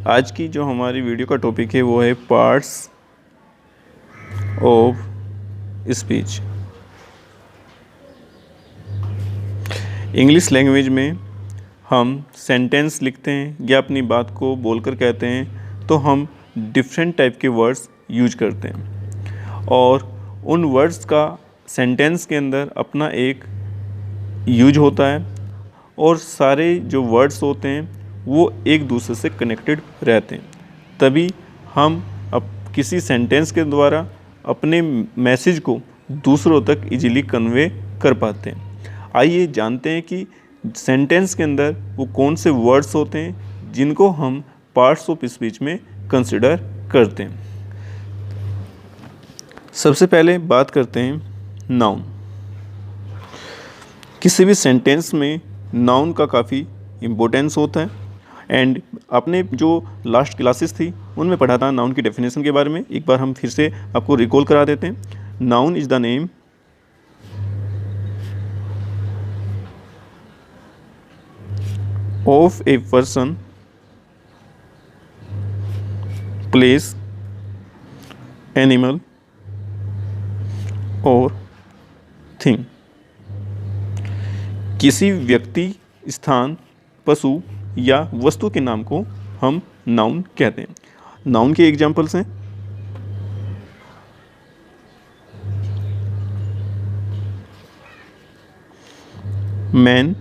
आज की जो हमारी वीडियो का टॉपिक है वो है parts of speech. English language में हम सेंटेंस लिखते हैं या अपनी बात को बोलकर कहते हैं तो हम डिफरेंट टाइप के वर्ड्स यूज करते हैं और उन वर्ड्स का सेंटेंस के अंदर अपना एक यूज होता है और सारे जो वर्ड्स होते हैं वो एक दूसरे से कनेक्टेड रहते हैं, तभी हम किसी सेंटेंस के द्वारा अपने मैसेज को दूसरों तक इजीली कन्वे कर पाते हैं। आइए जानते हैं कि सेंटेंस के अंदर वो कौन से वर्ड्स होते हैं जिनको हम पार्ट्स ऑफ स्पीच में कंसिडर करते हैं। सबसे पहले बात करते हैं नाउन। किसी भी सेंटेंस में नाउन का काफ़ी इम्पोर्टेंस होता है एंड आपने जो लास्ट क्लासेस थी उनमें पढ़ा था नाउन की डेफिनेशन के बारे में। एक बार हम फिर से आपको रिकॉल करा देते हैं। Noun is the name of a person, place, animal और थिंग। किसी व्यक्ति, स्थान, पशु या वस्तु के नाम को हम नाउन कहते हैं। नाउन के एग्जाम्पल्स हैं man,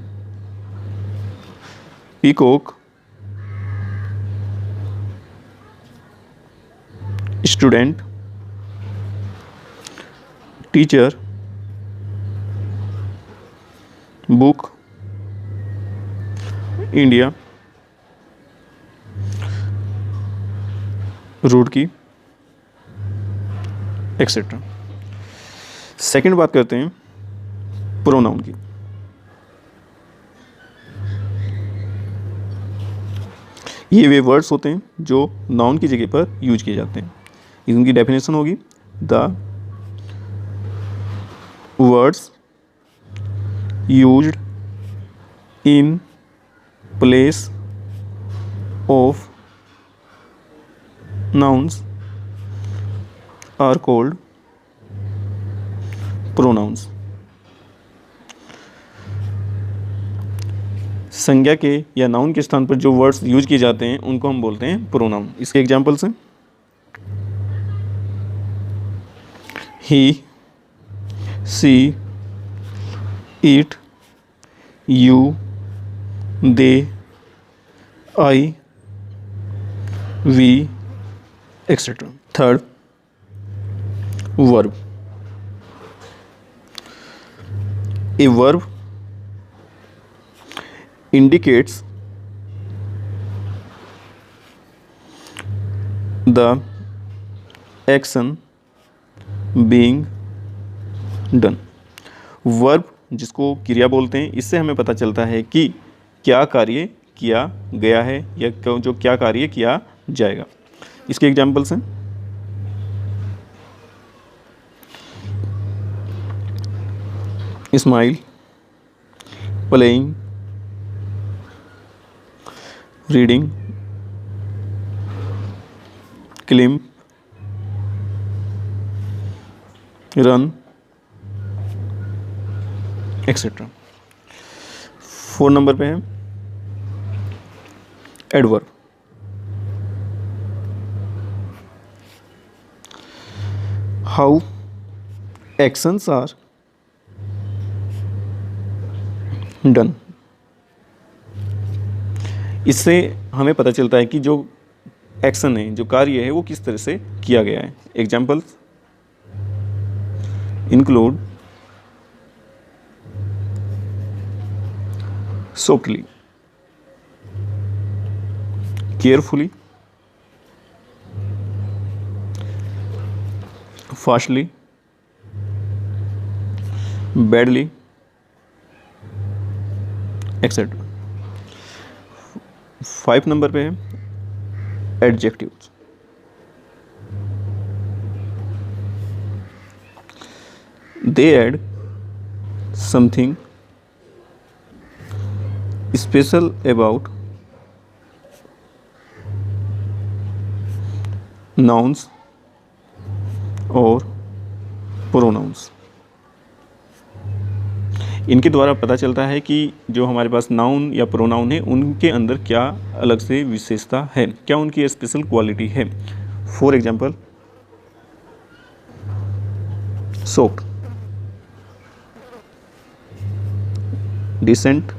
peacock, student, teacher, book, India, Roorkee, etcetera. Second बात करते हैं प्रोनाउन की। ये वे वर्ड्स होते हैं जो नाउन की जगह पर यूज किए जाते हैं। इनकी डेफिनेशन होगी the words used in place of nouns are called pronouns। संज्ञा के या नाउन के स्थान पर जो वर्ड्स यूज किए जाते हैं उनको हम बोलते हैं प्रोनाउन। इसके एग्जांपल्स हैं he, she, it, you, they, I, we, etc. Third, verb. A verb indicates the action being done। Verb जिसको क्रिया बोलते हैं, इससे हमें पता चलता है कि क्या कार्य किया गया है या जो क्या कार्य किया जाएगा। इसके एग्जाम्पल्स हैं smile, playing, reading, climb, run, etcetera. 4 number पे है adverb. How actions are done. इससे हमें पता चलता है कि जो एक्शन है, जो कार्य है, वो किस तरह से किया गया है। Examples include softly, carefully, fastly, badly, etcetera. 5 number पे है adjectives. They add something special about nouns और प्रोनाउंस। इनके द्वारा पता चलता है कि जो हमारे पास नाउन या प्रोनाउन है उनके अंदर क्या अलग से विशेषता है, क्या उनकी स्पेशल क्वालिटी है। For example, soaked, decent,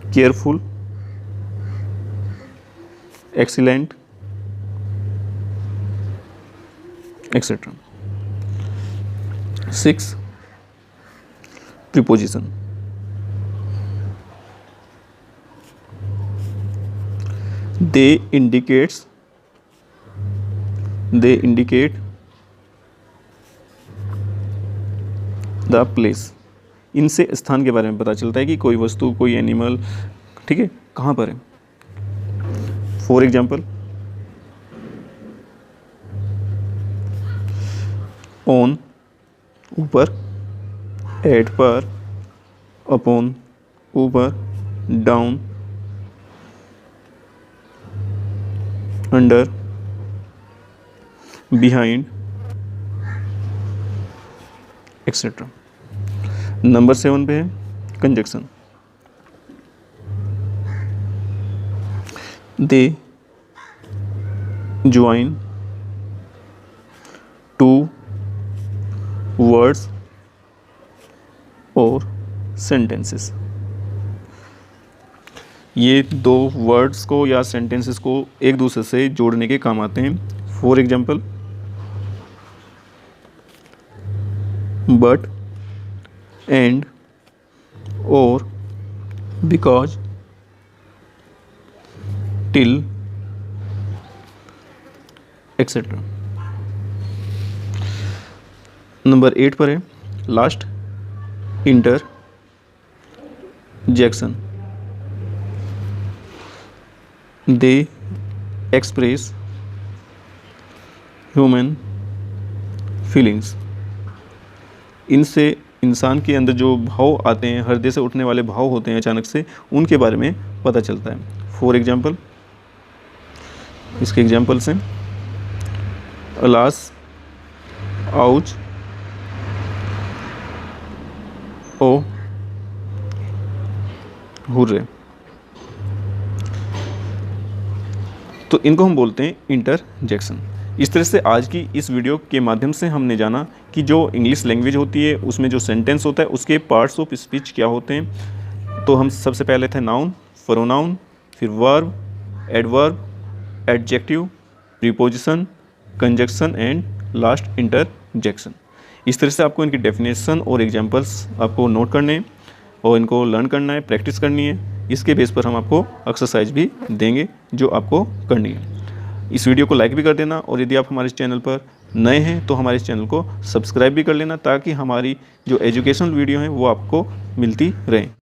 careful, excellent, etcetera. 6, preposition. They indicate the place। इनसे स्थान के बारे में पता चलता है कि कोई वस्तु, कोई एनिमल, ठीक है, कहाँ पर है। फॉर एग्जाम्पल, ऑन, ऊपर, एट, पर, अपॉन, ऊपर, down, under, behind, etcetera. Number 7 पे है conjunction. They join two words और सेंटेंसेस। ये दो वर्ड्स को या सेंटेंसेस को एक दूसरे से जोड़ने के काम आते हैं। फॉर एग्जाम्पल, बट, एंड, और, बिकॉज, टिल, एक्सेट्रा। नंबर 8 पर है लास्ट, इंटर जैक्सन। दे एक्सप्रेस ह्यूमन फीलिंग्स। इनसे इंसान के अंदर जो भाव आते हैं, हृदय से उठने वाले भाव होते हैं अचानक से, उनके बारे में पता चलता है। फॉर एग्जाम्पल, इसके एग्जाम्पल्स हैं अलास, आउच, ओ, हुर्रे। तो इनको हम बोलते हैं इंटरजेक्शन। इस तरह से आज की इस वीडियो के माध्यम से हमने जाना कि जो इंग्लिश लैंग्वेज होती है उसमें जो सेंटेंस होता है उसके पार्ट्स ऑफ स्पीच क्या होते हैं। तो हम सबसे पहले थे नाउन, प्रोनाउन, फिर verb, adverb, adjective, preposition, conjunction and last interjection. इस तरह से आपको इनकी डेफिनेशन और एग्जांपल्स आपको नोट करने हैं और इनको लर्न करना है, प्रैक्टिस करनी है। इसके बेस पर हम आपको एक्सरसाइज भी देंगे जो आपको करनी है। इस वीडियो को लाइक भी कर देना और यदि आप हमारे चैनल पर नए हैं तो हमारे चैनल को सब्सक्राइब भी कर लेना ताकि हमारी जो एजुकेशनल वीडियो हैं वो आपको मिलती रहें।